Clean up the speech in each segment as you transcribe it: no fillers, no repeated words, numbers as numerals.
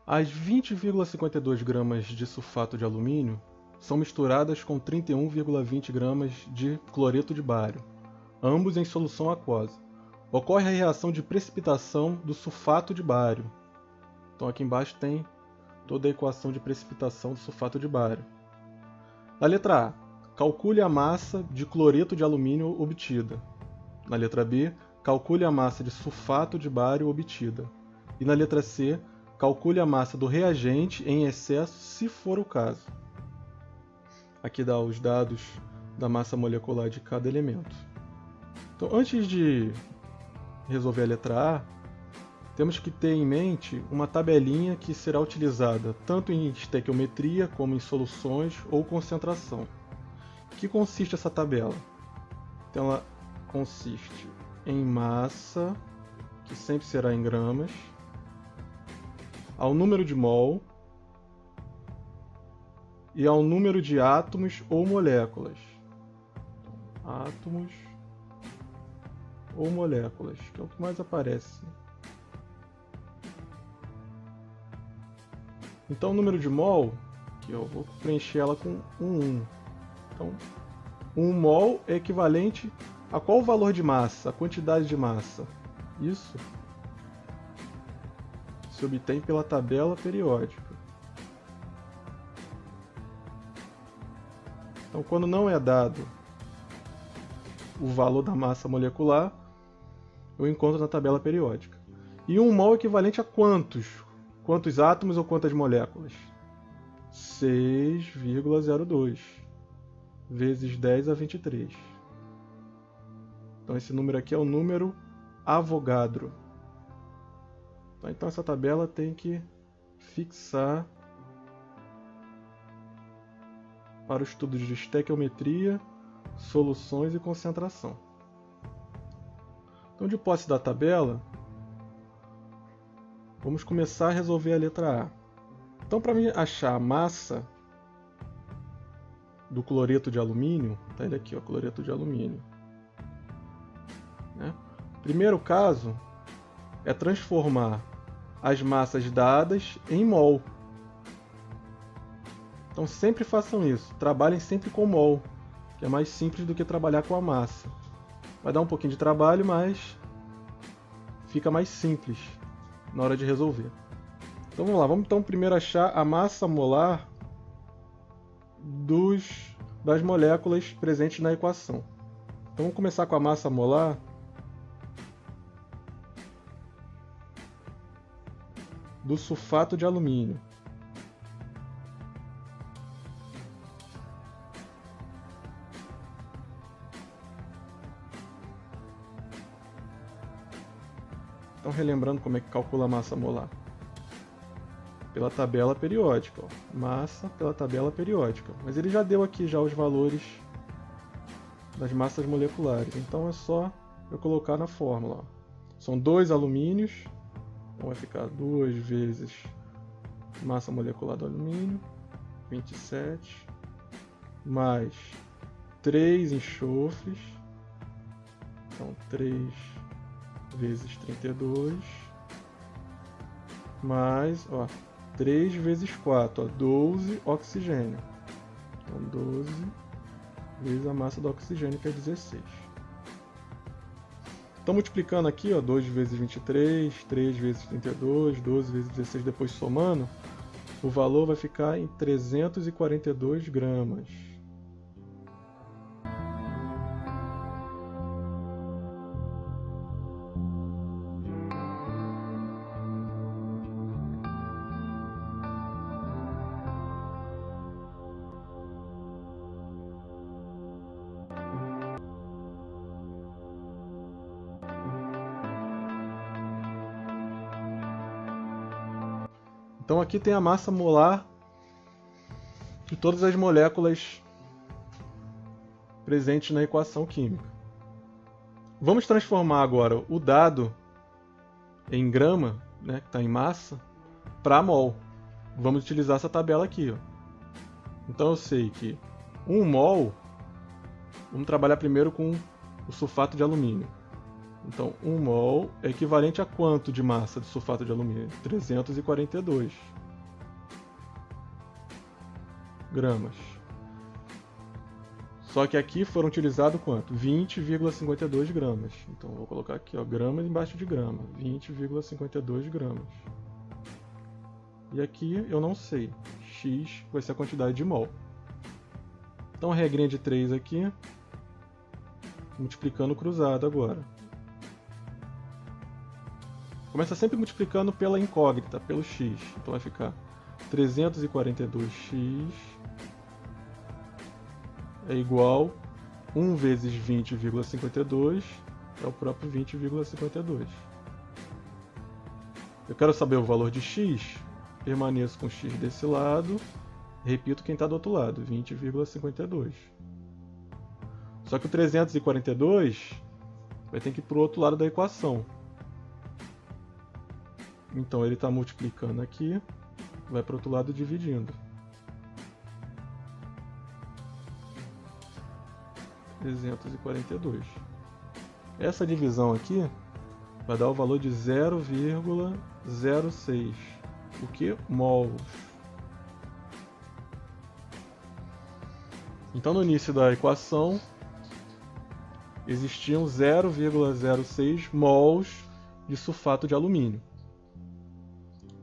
As 20,52 gramas de sulfato de alumínio são misturadas com 31,20 gramas de cloreto de bário, ambos em solução aquosa. Ocorre a reação de precipitação do sulfato de bário. Então aqui embaixo tem toda a equação de precipitação do sulfato de bário. Na letra A, calcule a massa de cloreto de alumínio obtida. Na letra B, calcule a massa de sulfato de bário obtida. E na letra C, calcule a massa do reagente em excesso, se for o caso. Aqui dá os dados da massa molecular de cada elemento. Então, antes de resolver a letra A, temos que ter em mente uma tabelinha que será utilizada tanto em estequiometria como em soluções ou concentração. Em que consiste essa tabela? Então, ela consiste em massa, que sempre será em gramas, ao número de mol e ao número de átomos ou moléculas. Átomos ou moléculas, que é o que mais aparece. Então, o número de mol, que eu vou preencher ela com 1. Então, 1 mol é equivalente a qual o valor de massa, a quantidade de massa? Isso se obtém pela tabela periódica. Então, quando não é dado o valor da massa molecular, eu encontro na tabela periódica. E 1 mol é equivalente a quantos? Quantos átomos ou quantas moléculas? 6,02 vezes 10 a 23. Então, esse número aqui é o número Avogadro. Então essa tabela tem que fixar para o estudo de estequiometria, soluções e concentração. Então, de posse da tabela, vamos começar a resolver a letra A. Então, para mim achar a massa do cloreto de alumínio, tá ele aqui, ó, cloreto de alumínio. Né? Primeiro caso é transformar as massas dadas em mol. Então sempre façam isso, trabalhem sempre com mol, que é mais simples do que trabalhar com a massa. Vai dar um pouquinho de trabalho, mas fica mais simples na hora de resolver. Então vamos lá, vamos então primeiro achar a massa molar das moléculas presentes na equação. Então vamos começar com a massa molar do sulfato de alumínio. Então, relembrando como é que calcula a massa molar. Pela tabela periódica. Ó. Massa pela tabela periódica. Mas ele já deu aqui já os valores das massas moleculares. Então é só eu colocar na fórmula. Ó. São 2 alumínios. Então vai ficar 2 vezes massa molecular do alumínio, 27, mais 3 enxofres, então 3 vezes 32, mais 3 vezes 4, 12 oxigênio. Então 12 vezes a massa do oxigênio, que é 16. Então, multiplicando aqui, 2 vezes 23, 3 vezes 32, 12 vezes 16, depois somando, o valor vai ficar em 342 gramas. Então aqui tem a massa molar de todas as moléculas presentes na equação química. Vamos transformar agora o dado em grama, né, que está em massa, para mol. Vamos utilizar essa tabela aqui. Ó. Então eu sei que 1 mol, vamos trabalhar primeiro com o sulfato de alumínio. Então 1 mol é equivalente a quanto de massa de sulfato de alumínio? 342 gramas. Só que aqui foram utilizados quanto? 20,52 gramas. Então eu vou colocar aqui, ó, gramas embaixo de grama. 20,52 gramas. E aqui eu não sei. X vai ser a quantidade de mol. Então a regrinha de 3 aqui, multiplicando cruzado agora. Começa sempre multiplicando pela incógnita, pelo x. Então vai ficar 342x é igual 1 vezes 20,52 é o próprio 20,52. Eu quero saber o valor de x, permaneço com x desse lado, repito quem está do outro lado, 20,52. Só que o 342 vai ter que ir para o outro lado da equação. Então ele está multiplicando aqui, vai para o outro lado dividindo. 342. Essa divisão aqui vai dar o valor de 0,06. O que? Mols. Então no início da equação existiam 0,06 mols de sulfato de alumínio.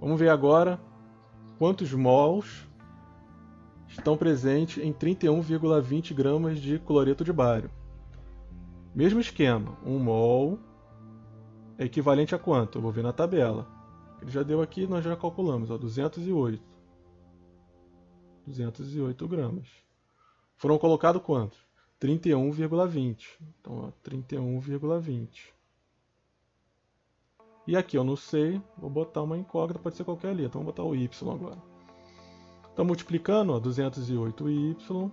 Vamos ver agora quantos mols estão presentes em 31,20 gramas de cloreto de bário. Mesmo esquema, 1 mol é equivalente a quanto? Eu vou ver na tabela. Ele já deu aqui, nós já calculamos, ó, 208. 208 gramas. Foram colocados quantos? 31,20. Então, ó, 31,20. E aqui eu não sei, vou botar uma incógnita, pode ser qualquer letra. Vamos botar o y agora. Então, multiplicando, ó, 208y,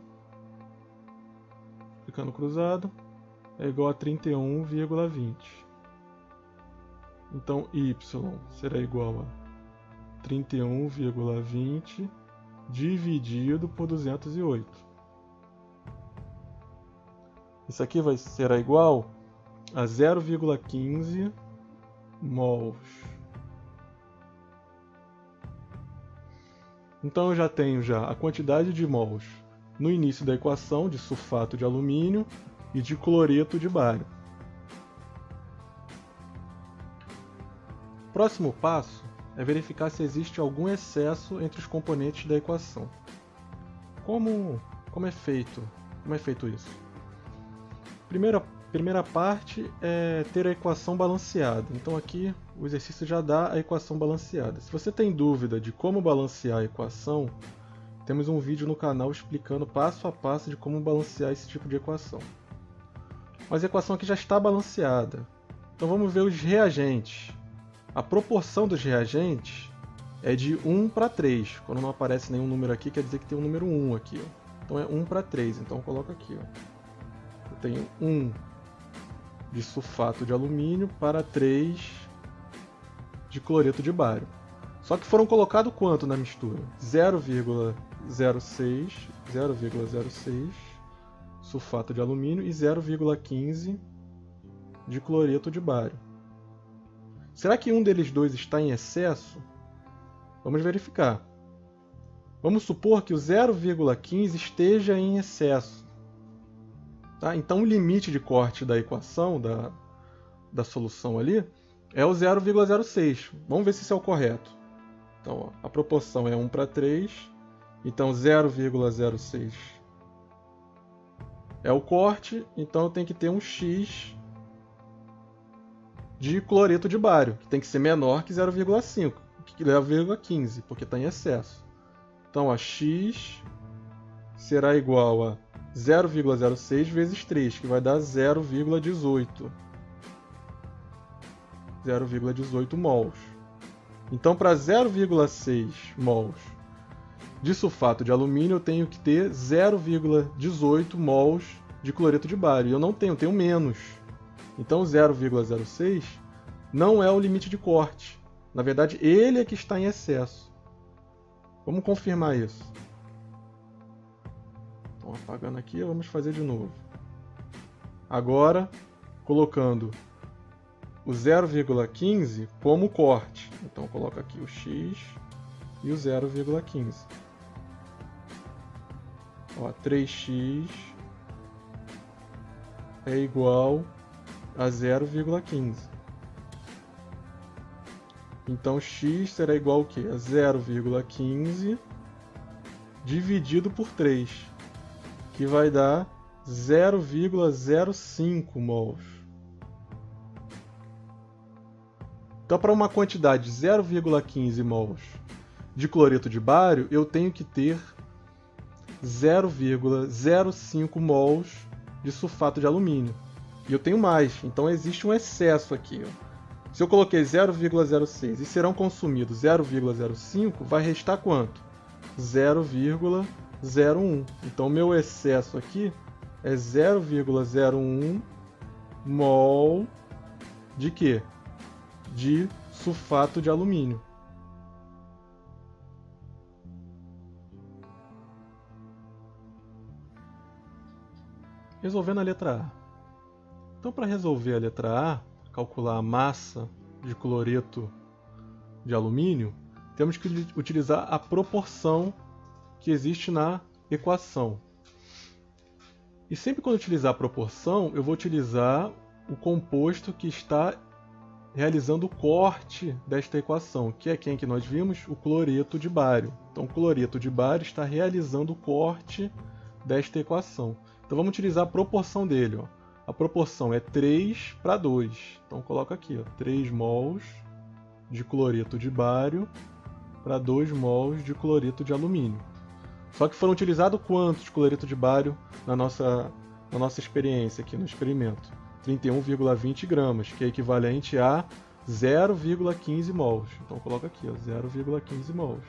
multiplicando cruzado, é igual a 31,20. Então, y será igual a 31,20 dividido por 208. Isso aqui será igual a 0,15 mols. Então eu já tenho a quantidade de mols no início da equação de sulfato de alumínio e de cloreto de bário. O próximo passo é verificar se existe algum excesso entre os componentes da equação. Como é feito isso? Primeira parte é ter a equação balanceada. Então aqui o exercício já dá a equação balanceada. Se você tem dúvida de como balancear a equação, temos um vídeo no canal explicando passo a passo de como balancear esse tipo de equação. Mas a equação aqui já está balanceada. Então vamos ver os reagentes. A proporção dos reagentes é de 1 para 3. Quando não aparece nenhum número aqui, quer dizer que tem um número 1 aqui. Ó. Então é 1 para 3. Então eu coloco aqui. Ó. Eu tenho 1 de sulfato de alumínio para 3 de cloreto de bário. Só que foram colocados quanto na mistura? 0,06 sulfato de alumínio e 0,15 de cloreto de bário. Será que um deles dois está em excesso? Vamos verificar. Vamos supor que o 0,15 esteja em excesso. Tá? Então o limite de corte da equação, da solução ali, é o 0,06. Vamos ver se isso é o correto. Então, ó, a proporção é 1 para 3. Então 0,06 é o corte. Então eu tenho que ter um X de cloreto de bário, que tem que ser menor que 0,5, que 0,15, porque está em excesso. Então, ó, X será igual a 0,06 vezes 3, que vai dar 0,18. 0,18 mols. Então, para 0,6 mols de sulfato de alumínio, eu tenho que ter 0,18 mols de cloreto de bário. E eu não tenho menos. Então, 0,06 não é o limite de corte. Na verdade, ele é que está em excesso. Vamos confirmar isso. Então, apagando aqui, vamos fazer de novo. Agora, colocando o 0,15 como corte. Então eu coloco aqui o x e o 0,15. Ó, 3x é igual a 0,15. Então x será igual ao quê? A 0,15 dividido por 3, que vai dar 0,05 mols. Então, para uma quantidade de 0,15 mols de cloreto de bário, eu tenho que ter 0,05 mols de sulfato de alumínio. E eu tenho mais, então existe um excesso aqui. Ó. Se eu coloquei 0,06 e serão consumidos 0,05, vai restar quanto? 0,01. Então, o meu excesso aqui é 0,01 mol de quê? De sulfato de alumínio. Resolvendo a letra A. Então, para resolver a letra A, calcular a massa de cloreto de alumínio, temos que utilizar a proporção que existe na equação. E sempre quando utilizar a proporção, eu vou utilizar o composto que está realizando o corte desta equação, que é quem que nós vimos? O cloreto de bário. Então, o cloreto de bário está realizando o corte desta equação. Então, vamos utilizar a proporção dele. Ó. A proporção é 3 para 2. Então, coloca aqui, ó, 3 mols de cloreto de bário para 2 mols de cloreto de alumínio. Só que foram utilizados quantos de cloreto de bário na nossa experiência aqui no experimento? 31,20 gramas, que é equivalente a 0,15 mols. Então, coloca aqui, 0,15 mols.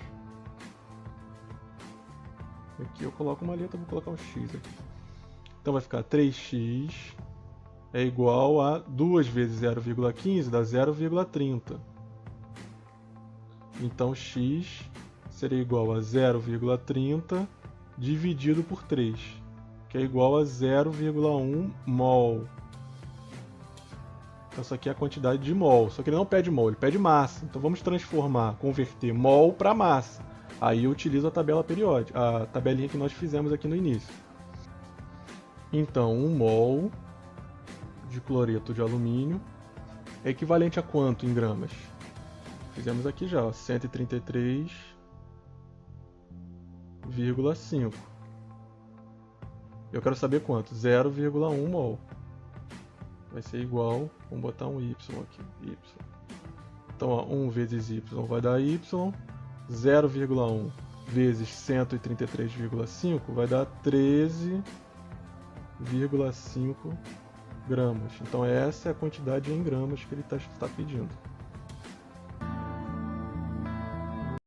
Aqui eu coloco uma letra, vou colocar um x aqui. Então, vai ficar 3x é igual a 2 vezes 0,15 dá 0,30. Então, x seria igual a 0,30 dividido por 3, que é igual a 0,1 mol. Então, isso aqui é a quantidade de mol. Só que ele não pede mol, ele pede massa. Então, vamos converter mol para massa. Aí eu utilizo a tabela periódica, a tabelinha que nós fizemos aqui no início. Então, 1 mol de cloreto de alumínio é equivalente a quanto em gramas? Fizemos aqui já, 133,5. Eu quero saber quanto? 0,1 mol. Vai ser igual, vamos botar um y aqui, y. Então, ó, 1 vezes y vai dar y, 0,1 vezes 133,5 vai dar 13,5 gramas. Então, essa é a quantidade em gramas que ele está pedindo.